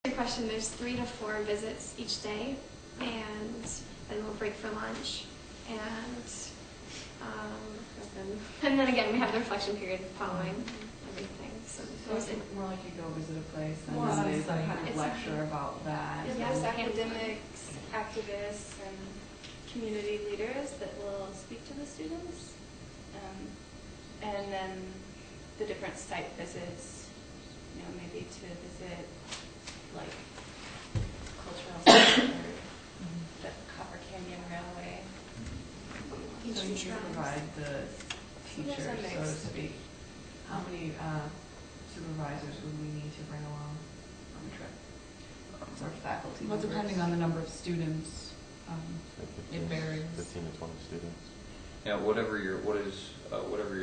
Good question. There's 3 to 4 visits each day, and then we'll break for lunch, and then again we have the reflection period following everything. So it's more like you go visit a place and more then they on-site. kind of lecture about that. And there's academics, activists, and community leaders that will speak to the students. And then the different site visits, maybe to visit like cultural center or the Copper Canyon Railway. So you provide the teachers, so to speak. How many supervisors would we need to bring along on the trip? Or faculty Well, members? depending on the number of students, it varies. 15 to 20 students. Yeah, whatever your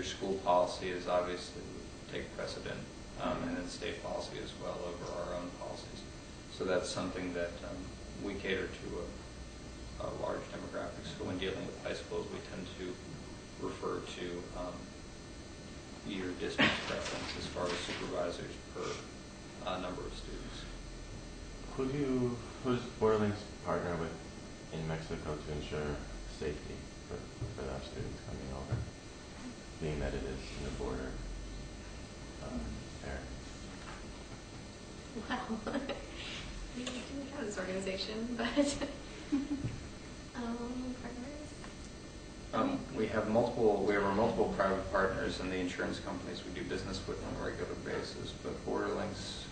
school policy is, obviously would take precedent, and then state policy as well over our own policies. So that's something that we cater to a large demographic. So when dealing with high schools, we tend to refer to your district's preference as far as supervisors per number of students. Who's Borderlinks partner with in Mexico to ensure safety for our students coming over, being that it is in the border area? Wow. We didn't have this organization, but partners. We have our multiple private partners and the insurance companies we do business with on a regular basis, but Borderlinks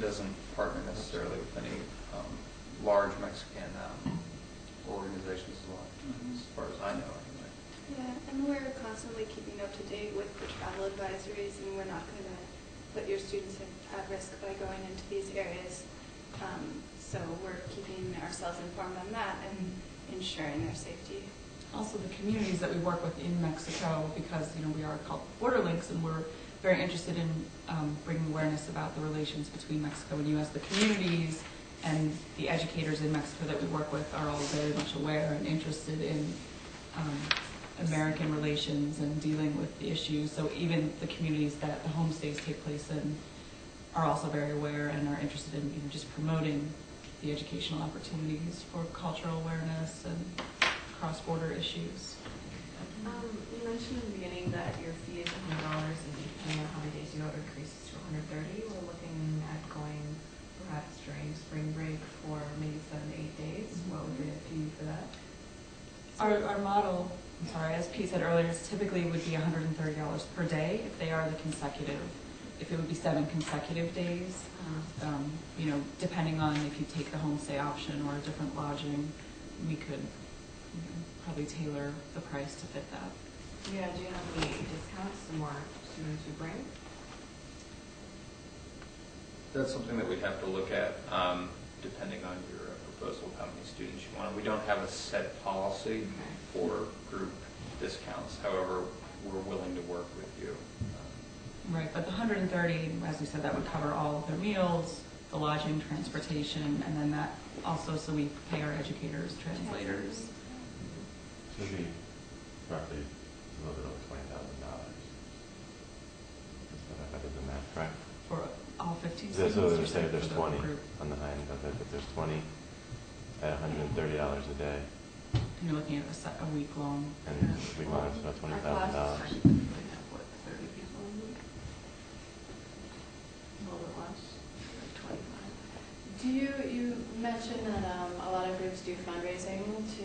doesn't partner necessarily with any large Mexican organizations as far as I know anyway. Yeah, and we're constantly keeping up to date with the travel advisories, and we're not going to put your students at risk by going into these areas. So we're keeping ourselves informed on that and ensuring their safety. Also, the communities that we work with in Mexico, because we are called Borderlinks, and we're very interested in bringing awareness about the relations between Mexico and U.S. The communities and the educators in Mexico that we work with are all very much aware and interested in American relations and dealing with the issues. So even the communities that the homestays take place in are also very aware and are interested in just promoting the educational opportunities for cultural awareness and cross-border issues. You mentioned in the beginning that your fee is $100, and depending on how many days you go, it increases to $130. We're looking at going perhaps during spring break for maybe 7 to 8 days. What would be the fee for that? Our model, as Pete said earlier, typically would be $130 per day if they are the consecutive. If it would be 7 consecutive days, depending on if you take the homestay option or a different lodging, we could probably tailor the price to fit that. Yeah, do you have any discounts the more students you bring? That's something that we'd have to look at depending on your proposal of how many students you want. We don't have a set policy for group discounts. However, we're willing to work with you. Right, but the 130, as we said, that would cover all of their meals, the lodging, transportation, and then that also, so we pay our educators, translators. It should be roughly a little bit over $20,000. If I did the math right. For all 15 So students? there's For the 20 group? on the high end of it, but there's 20 at $130 a day. And you're looking at a week long. And we want it's about $20,000. Our classes technically have, 30 people in them? A little bit less, like 25. You mentioned that a lot of groups do fundraising to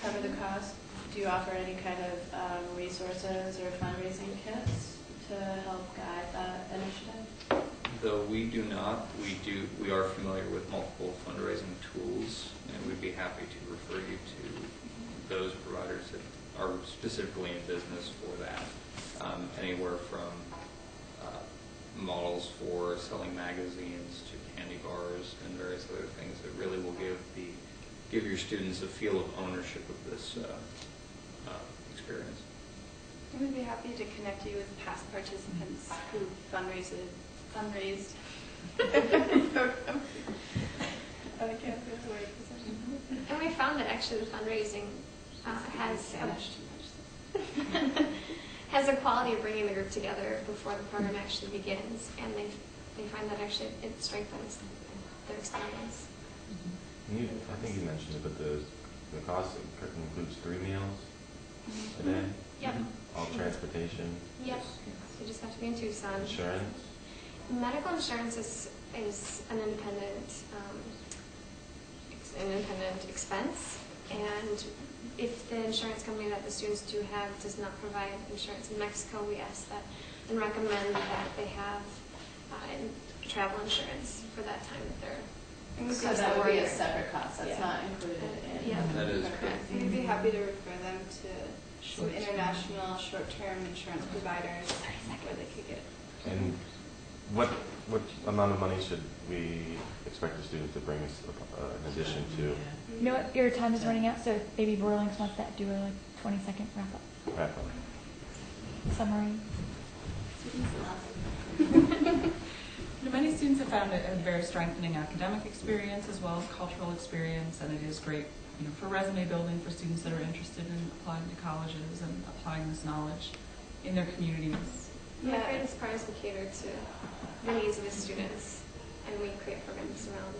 cover the cost. Do you offer any kind of resources or fundraising kits to help guide that initiative? Though we do not, we are familiar with multiple fundraising tools, and we'd be happy to refer you to those providers that are specifically in business for that. Anywhere from models for selling magazines to candy bars and various other things that really will give your students a feel of ownership of this experience. We would be happy to connect you with past participants who fundraised. I can't say the word. And we found that actually the fundraising has a quality of bringing the group together before the program actually begins, and they find that actually it strengthens their experience. I think you mentioned it, but the cost includes 3 meals a day, Yep. all transportation, Yep. You just have to be in Tucson. insurance. Medical insurance is an independent expense, and if the insurance company that the students do have does not provide insurance in Mexico, we ask that and recommend that they have travel insurance for that time that they're. So that would be a separate cost, that's not included in. Yeah. That is Okay. correct. We'd be happy to refer them to some international short-term insurance providers where they could get. And what amount of money should we expect the students to bring us in addition to You know what? Your time is running out, so if maybe Borlinks wants that, do a 20-second wrap up wrap up? summary. Many students have found it a very strengthening academic experience as well as cultural experience, and it is great, for resume building for students that are interested in applying to colleges and applying this knowledge in their communities. The greatest part is we cater to the needs of the students, and we create programs around